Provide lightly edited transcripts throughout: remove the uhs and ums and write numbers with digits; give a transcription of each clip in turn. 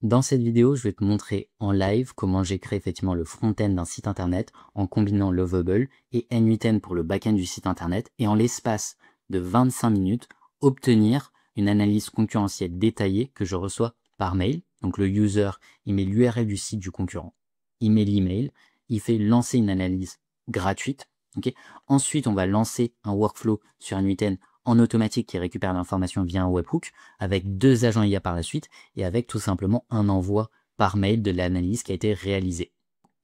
Dans cette vidéo, je vais te montrer en live comment j'ai créé effectivement le front-end d'un site internet en combinant Lovable et N8N pour le back-end du site internet et en l'espace de 25 minutes, obtenir une analyse concurrentielle détaillée que je reçois par mail. Donc le user, il met l'URL du site du concurrent, il met l'email, il fait lancer une analyse gratuite. Okay. Ensuite, on va lancer un workflow sur N8N en automatique qui récupère l'information via un webhook avec 2 agents IA par la suite et avec tout simplement un envoi par mail de l'analyse qui a été réalisée.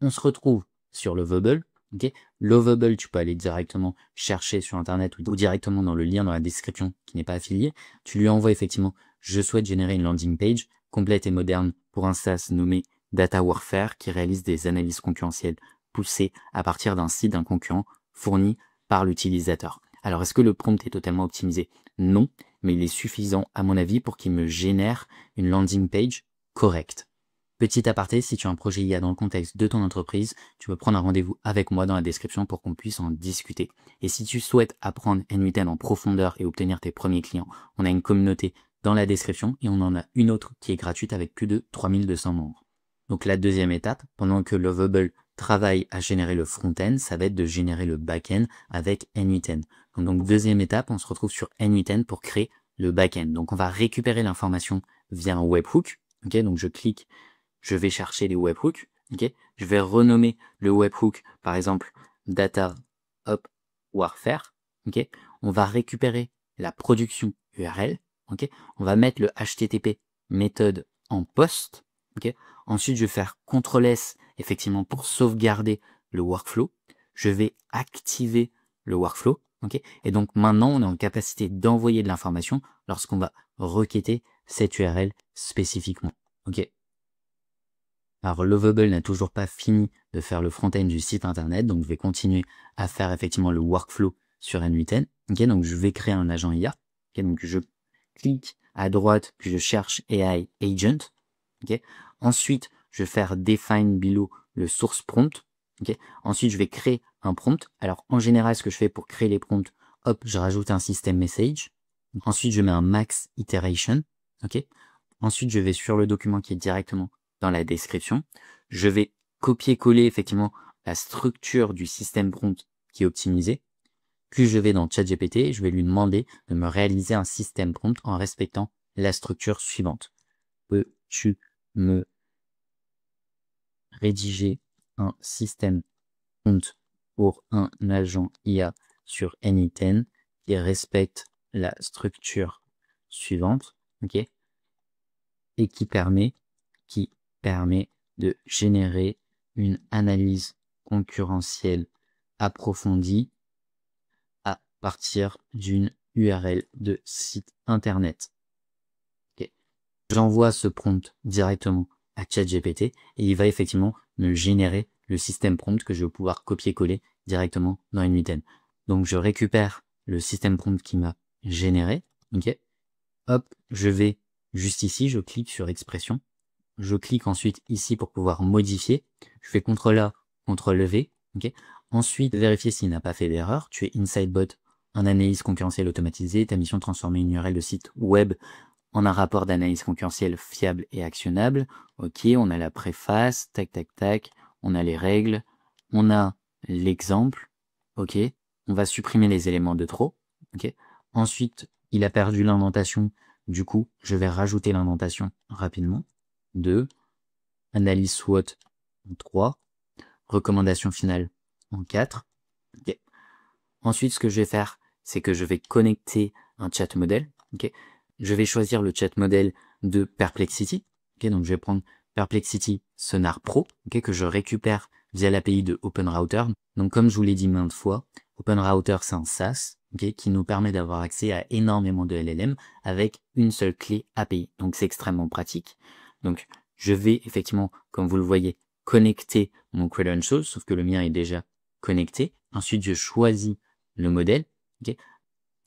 On se retrouve sur Lovable. Okay. Lovable, tu peux aller directement chercher sur internet ou directement dans le lien dans la description qui n'est pas affilié. Tu lui envoies effectivement « Je souhaite générer une landing page complète et moderne pour un SaaS nommé Data Warfare qui réalise des analyses concurrentielles poussées à partir d'un site d'un concurrent fourni par l'utilisateur. » Alors, est-ce que le prompt est totalement optimisé? Non, mais il est suffisant, à mon avis, pour qu'il me génère une landing page correcte. Petit aparté, si tu as un projet IA dans le contexte de ton entreprise, tu peux prendre un rendez-vous avec moi dans la description pour qu'on puisse en discuter. Et si tu souhaites apprendre N8N en profondeur et obtenir tes premiers clients, on a une communauté dans la description et on en a une autre qui est gratuite avec plus de 3200 membres. Donc la deuxième étape, pendant que Lovable travaille à générer le front-end, ça va être de générer le back-end avec N8N. Donc deuxième étape, on se retrouve sur N8N pour créer le back-end. Donc on va récupérer l'information via un webhook. Okay, donc je clique, je vais chercher les webhooks. Okay, je vais renommer le webhook, par exemple, Data Warfare. Okay, on va récupérer la production URL. Okay, on va mettre le HTTP méthode en post. Okay, ensuite, je vais faire CTRL-S effectivement pour sauvegarder le workflow. Je vais activer le workflow. Okay, et donc maintenant, on est en capacité d'envoyer de l'information lorsqu'on va requêter cette URL spécifiquement. Okay. Alors Lovable n'a toujours pas fini de faire le front-end du site internet, donc je vais continuer à faire effectivement le workflow sur N8N. Okay, donc je vais créer un agent IA. Okay, donc je clique à droite, puis je cherche AI Agent. Okay. Ensuite, je vais faire define below le source prompt. Okay. Ensuite, je vais créer un prompt. Alors, en général, ce que je fais pour créer les prompts, hop, je rajoute un system message. Ensuite, je mets un max iteration. Okay. Ensuite, je vais sur le document qui est directement dans la description. Je vais copier-coller effectivement la structure du système prompt qui est optimisé. Puis je vais dans ChatGPT et je vais lui demander de me réaliser un système prompt en respectant la structure suivante. Peux-tu me rédiger un système prompt pour un agent IA sur N8N qui respecte la structure suivante, ok, et qui permet de générer une analyse concurrentielle approfondie à partir d'une URL de site internet. Okay. J'envoie ce prompt directement à ChatGPT et il va effectivement me générer le système prompt que je vais pouvoir copier-coller directement dans N8N. Donc je récupère le système prompt qui m'a généré. Okay. Hop, je vais juste ici, je clique sur expression. Je clique ensuite ici pour pouvoir modifier. Je fais CTRL-A, CTRL-V. Okay. Ensuite, vérifier s'il n'a pas fait d'erreur. Tu es InsideBot, un analyse concurrentielle automatisée. Ta mission de transformer une URL de site web en un rapport d'analyse concurrentielle fiable et actionnable. Ok, on a la préface, tac, tac, tac. On a les règles. On a l'exemple. Ok, on va supprimer les éléments de trop. Ok. Ensuite, il a perdu l'indentation. Du coup, je vais rajouter l'indentation rapidement. 2, analyse SWOT en 3, recommandation finale en 4. Okay. Ensuite, ce que je vais faire, c'est que je vais connecter un chat modèle. Okay. Je vais choisir le chat modèle de Perplexity. Okay. Donc, je vais prendre Perplexity Sonar Pro, okay, que je récupère via l'API de OpenRouter. Donc, comme je vous l'ai dit maintes fois, OpenRouter, c'est un SaaS okay, qui nous permet d'avoir accès à énormément de LLM avec une seule clé API. Donc, c'est extrêmement pratique. Donc, je vais effectivement, comme vous le voyez, connecter mon credential, sauf que le mien est déjà connecté. Ensuite, je choisis le modèle. Okay.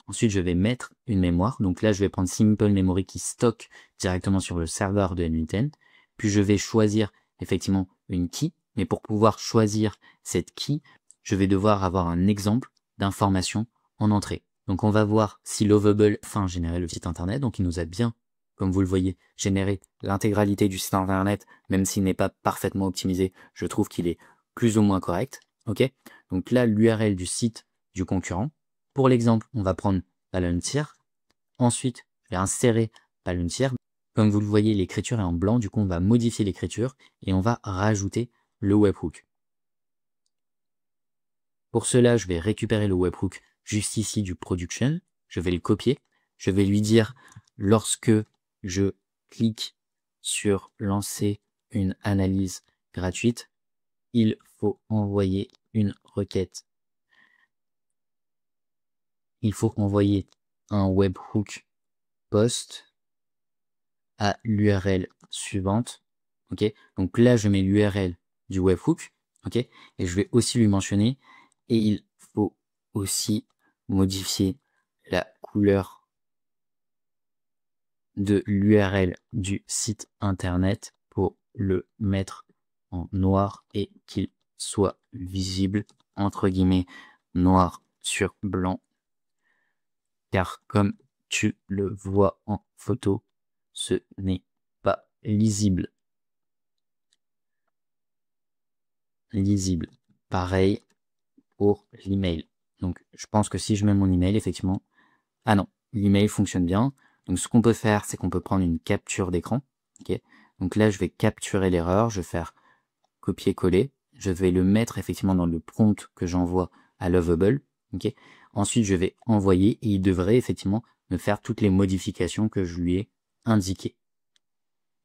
Ensuite, je vais mettre une mémoire. Donc là, je vais prendre Simple Memory qui stocke directement sur le serveur de N8N. Puis, je vais choisir effectivement une key. Mais pour pouvoir choisir cette key, je vais devoir avoir un exemple d'information en entrée. Donc, on va voir si Lovable a généré le site internet. Donc, il nous a bien comme vous le voyez, générer l'intégralité du site internet, même s'il n'est pas parfaitement optimisé, je trouve qu'il est plus ou moins correct. Ok. Donc là, l'URL du site du concurrent. Pour l'exemple, on va prendre Palantir. Ensuite, je vais insérer Palantir. Comme vous le voyez, l'écriture est en blanc. Du coup, on va modifier l'écriture et on va rajouter le webhook. Pour cela, je vais récupérer le webhook juste ici du production. Je vais le copier. Je vais lui dire, lorsque je clique sur lancer une analyse gratuite, il faut envoyer une requête. Il faut envoyer un webhook post à l'URL suivante. Ok, donc là, je mets l'URL du webhook. Ok, et je vais aussi lui mentionner, et il faut aussi modifier la couleur de l'URL du site internet pour le mettre en noir et qu'il soit visible, entre guillemets, noir sur blanc. Car comme tu le vois en photo, ce n'est pas lisible. Pareil pour l'email. Donc, je pense que si je mets mon email, effectivement, ah non, l'email fonctionne bien. Donc, ce qu'on peut faire, c'est qu'on peut prendre une capture d'écran. Ok. Donc là, je vais capturer l'erreur, je vais faire copier-coller. Je vais le mettre effectivement dans le prompt que j'envoie à Lovable. Ok. Ensuite, je vais envoyer et il devrait effectivement me faire toutes les modifications que je lui ai indiquées.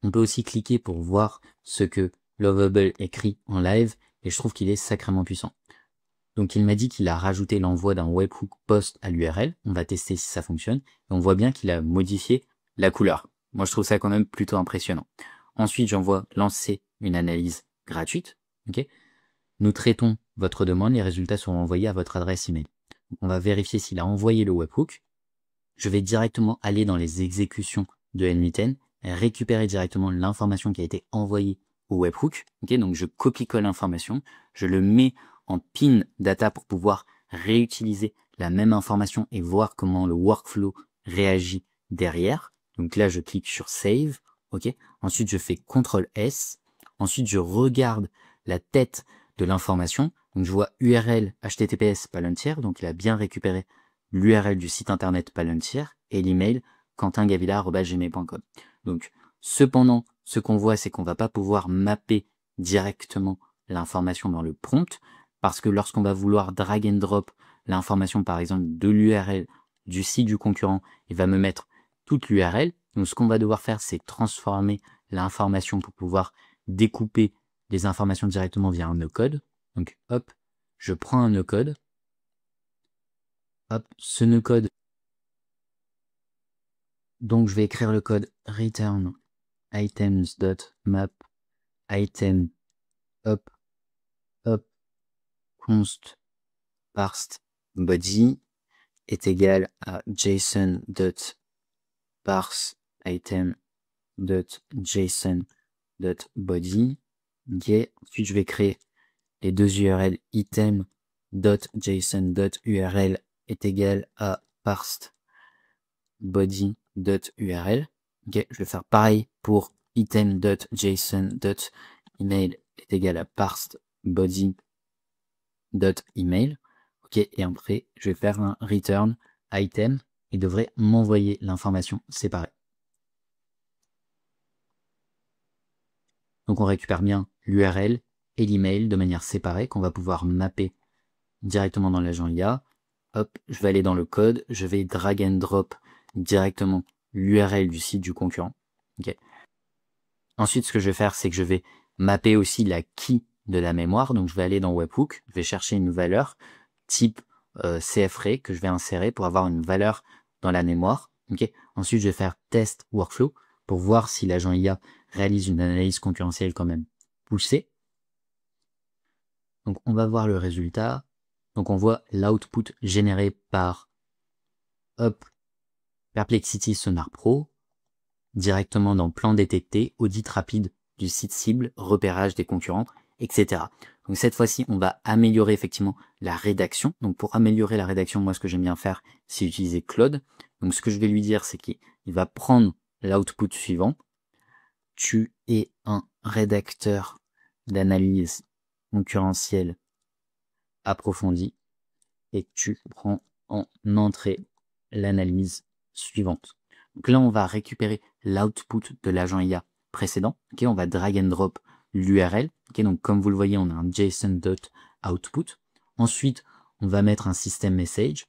On peut aussi cliquer pour voir ce que Lovable écrit en live et je trouve qu'il est sacrément puissant. Donc il m'a dit qu'il a rajouté l'envoi d'un webhook post à l'URL. On va tester si ça fonctionne. Et on voit bien qu'il a modifié la couleur. Moi, je trouve ça quand même plutôt impressionnant. Ensuite, j'envoie lancer une analyse gratuite. Okay. Nous traitons votre demande. Les résultats seront envoyés à votre adresse email. Donc, on va vérifier s'il a envoyé le webhook. Je vais directement aller dans les exécutions de N8N et récupérer directement l'information qui a été envoyée au webhook. Okay. Donc je copie-colle l'information. Je le mets en pin data pour pouvoir réutiliser la même information et voir comment le workflow réagit derrière. Donc là, je clique sur Save. Ok. Ensuite, je fais CTRL S. Ensuite, je regarde la tête de l'information. Donc je vois URL HTTPS Palantir. Donc il a bien récupéré l'URL du site internet Palantir et l'email quentingavilla@gmail.com. Donc cependant, ce qu'on voit, c'est qu'on va pas pouvoir mapper directement l'information dans le prompt, parce que lorsqu'on va vouloir drag and drop l'information, par exemple, de l'URL du site du concurrent, il va me mettre toute l'URL. Donc, ce qu'on va devoir faire, c'est transformer l'information pour pouvoir découper les informations directement via un no-code. Donc, hop, je prends un no-code. Hop, ce no-code. Donc, je vais écrire le code return items.map item hop const parsed body est égal à json.parse item.json.body. Okay. Ensuite, je vais créer les deux URL item.json.url est égal à parsed body.url. Okay. Je vais faire pareil pour item.json.email est égal à parsed body.email. Ok, et après, je vais faire un return item. Il devrait m'envoyer l'information séparée. Donc on récupère bien l'URL et l'email de manière séparée qu'on va pouvoir mapper directement dans l'agent IA. Hop, je vais aller dans le code, je vais drag and drop directement l'URL du site du concurrent. Okay. Ensuite, ce que je vais faire, c'est que je vais mapper aussi la key de la mémoire. Donc je vais aller dans Webhook, je vais chercher une valeur type CFRE que je vais insérer pour avoir une valeur dans la mémoire. Okay. Ensuite, je vais faire test workflow pour voir si l'agent IA réalise une analyse concurrentielle quand même poussée. Donc on va voir le résultat. Donc on voit l'output généré par Perplexity Sonar Pro directement dans plan détecté, audit rapide du site cible, repérage des concurrents, etc. Donc cette fois-ci, on va améliorer effectivement la rédaction. Donc pour améliorer la rédaction, moi ce que j'aime bien faire, c'est utiliser Claude. Donc ce que je vais lui dire, c'est qu'il va prendre l'output suivant. Tu es un rédacteur d'analyse concurrentielle approfondie et tu prends en entrée l'analyse suivante. Donc là, on va récupérer l'output de l'agent IA précédent. Okay, on va drag and drop l'URL. Okay, donc comme vous le voyez, on a un JSON.output. Ensuite, on va mettre un system message.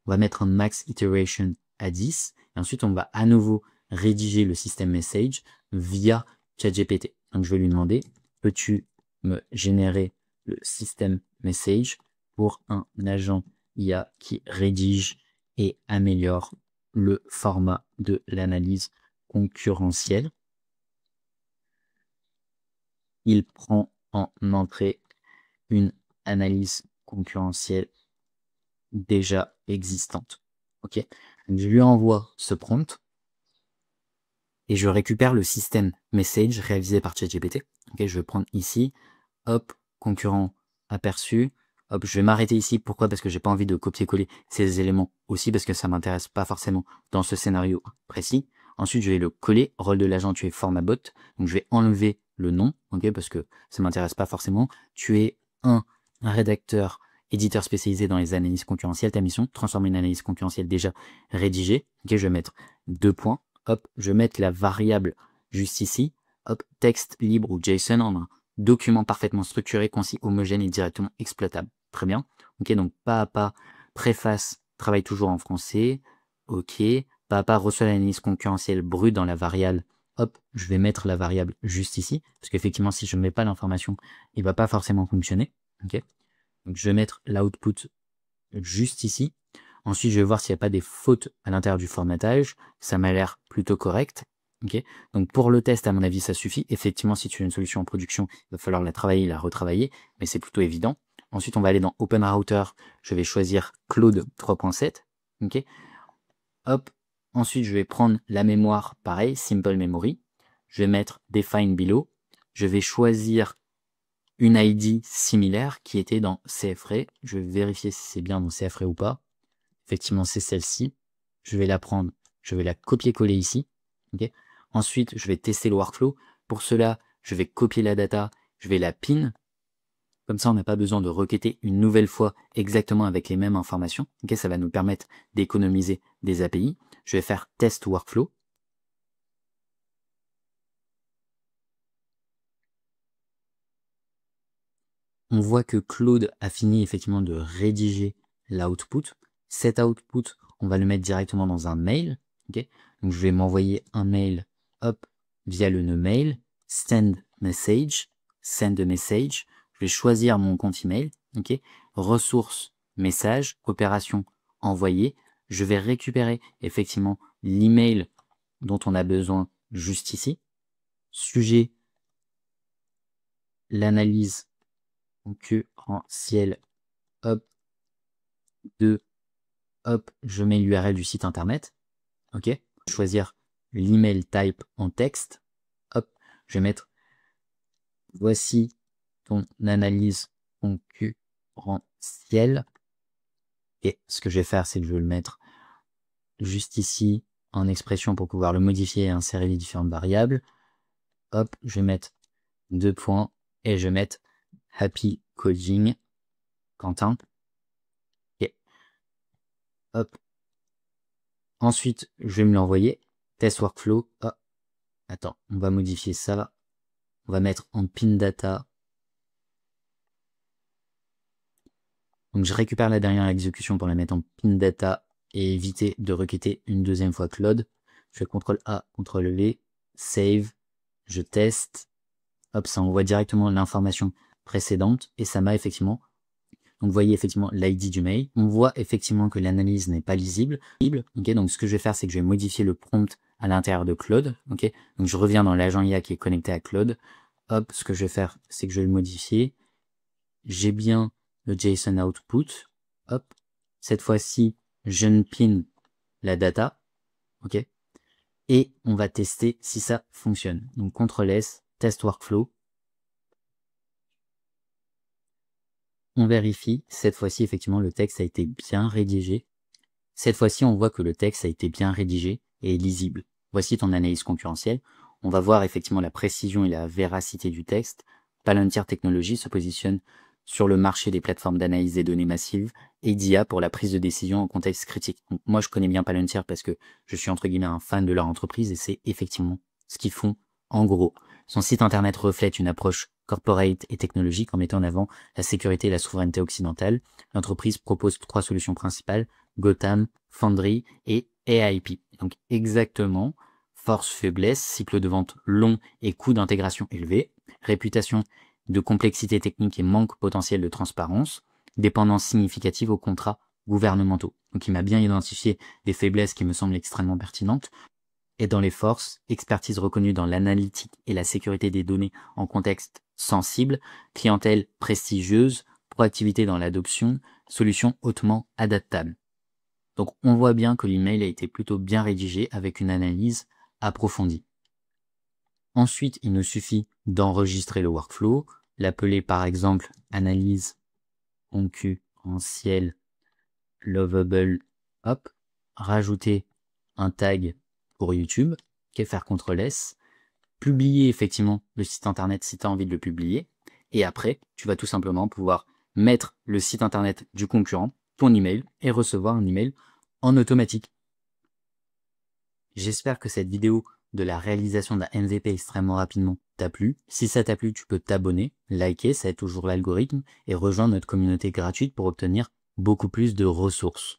On va mettre un max iteration à 10. Et ensuite, on va à nouveau rédiger le system message via ChatGPT. Donc je vais lui demander, peux-tu me générer le system message pour un agent IA qui rédige et améliore le format de l'analyse concurrentielle. Il prend en entrée une analyse concurrentielle déjà existante. Ok, donc je lui envoie ce prompt et je récupère le système message réalisé par ChatGPT. Ok, je vais prendre ici, hop, concurrent aperçu. Hop, je vais m'arrêter ici. Pourquoi? Parce que j'ai pas envie de copier-coller ces éléments aussi parce que ça m'intéresse pas forcément dans ce scénario précis. Ensuite, je vais le coller. Rôle de l'agent, tu es format bot. Donc, je vais enlever le nom, ok, parce que ça m'intéresse pas forcément. Tu es un rédacteur, éditeur spécialisé dans les analyses concurrentielles. Ta mission, transformer une analyse concurrentielle déjà rédigée. Ok, je vais mettre 2 points. Hop, je vais mettre la variable juste ici. Hop, texte libre ou JSON en un document parfaitement structuré, concis, homogène et directement exploitable. Très bien. Ok, donc pas à pas, préface, travaille toujours en français. Ok, pas à pas, reçoit l'analyse concurrentielle brute dans la variable. Hop, je vais mettre la variable juste ici, parce qu'effectivement, si je ne mets pas l'information, il va pas forcément fonctionner. Ok, donc je vais mettre l'output juste ici. Ensuite, je vais voir s'il n'y a pas des fautes à l'intérieur du formatage. Ça m'a l'air plutôt correct. Okay, donc pour le test, à mon avis, ça suffit. Effectivement, si tu as une solution en production, il va falloir la travailler, la retravailler, mais c'est plutôt évident. Ensuite, on va aller dans Open Router. Je vais choisir Claude 3.7. Okay. Hop. Ensuite, je vais prendre la mémoire, pareil, Simple Memory. Je vais mettre Define Below. Je vais choisir une ID similaire qui était dans CFRay. Je vais vérifier si c'est bien dans CFRay ou pas. Effectivement, c'est celle-ci. Je vais la prendre, je vais la copier-coller ici. Okay. Ensuite, je vais tester le workflow. Pour cela, je vais copier la data, je vais la pin. Comme ça, on n'a pas besoin de requêter une nouvelle fois exactement avec les mêmes informations. Okay, ça va nous permettre d'économiser des API. Je vais faire test workflow. On voit que Claude a fini effectivement de rédiger l'output. Cet output, on va le mettre directement dans un mail. Okay, donc je vais m'envoyer un mail, hop, via le nœud mail, send message. Je vais choisir mon compte email, ok, ressources, message, opération envoyée. Je vais récupérer effectivement l'email dont on a besoin juste ici. Sujet, l'analyse concurrentielle, hop, hop, je mets l'URL du site internet, ok, choisir l'email type en texte, hop, je vais mettre voici ton analyse concurrentielle. Et ce que je vais faire, c'est que je vais le mettre juste ici en expression pour pouvoir le modifier et insérer les différentes variables. Hop, je vais mettre 2 points et je vais mettre Happy Coding Quentin. Ok. Hop. Ensuite, je vais me l'envoyer. Test workflow. Oh. Attends, on va modifier ça. On va mettre en pin data. Donc je récupère la dernière exécution pour la mettre en pin data et éviter de requêter une deuxième fois Claude. Je fais CTRL A, CTRL V, save, je teste. Hop, ça envoie directement l'information précédente et ça m'a effectivement, donc vous voyez effectivement l'ID du mail. On voit effectivement que l'analyse n'est pas lisible. Okay, donc ce que je vais faire, c'est que je vais modifier le prompt à l'intérieur de Claude. Okay, donc je reviens dans l'agent IA qui est connecté à Claude. Hop, ce que je vais faire, c'est que je vais le modifier. J'ai bien le JSON output. Hop, cette fois-ci, je ne pin la data. Ok, et on va tester si ça fonctionne. Donc CTRL S, test workflow. On vérifie, cette fois-ci, effectivement, le texte a été bien rédigé. Cette fois-ci, on voit que le texte a été bien rédigé et est lisible. Voici ton analyse concurrentielle. On va voir effectivement la précision et la véracité du texte. Palantir Technologies se positionne sur le marché des plateformes d'analyse des données massives et d'IA pour la prise de décision en contexte critique. Donc, moi, je connais bien Palantir parce que je suis entre guillemets un fan de leur entreprise et c'est effectivement ce qu'ils font en gros. Son site internet reflète une approche corporate et technologique en mettant en avant la sécurité et la souveraineté occidentale. L'entreprise propose 3 solutions principales, Gotham, Foundry et AIP. Donc exactement, force, faiblesse, cycle de vente long et coût d'intégration élevé, réputation de complexité technique et manque potentiel de transparence, dépendance significative aux contrats gouvernementaux. Donc il m'a bien identifié des faiblesses qui me semblent extrêmement pertinentes. Et dans les forces, expertise reconnue dans l'analytique et la sécurité des données en contexte sensible, clientèle prestigieuse, proactivité dans l'adoption, solutions hautement adaptables. Donc on voit bien que l'email a été plutôt bien rédigé avec une analyse approfondie. Ensuite, il nous suffit d'enregistrer le workflow, l'appeler par exemple analyse concurrentielle lovable, hop, rajouter un tag pour YouTube, faire CTRL-S, publier effectivement le site internet si tu as envie de le publier, et après, tu vas tout simplement pouvoir mettre le site internet du concurrent, ton email, et recevoir un email en automatique. J'espère que cette vidéo de la réalisation d'un MVP extrêmement rapidement t'a plu. Si ça t'a plu, tu peux t'abonner, liker, ça aide toujours l'algorithme, et rejoindre notre communauté gratuite pour obtenir beaucoup plus de ressources.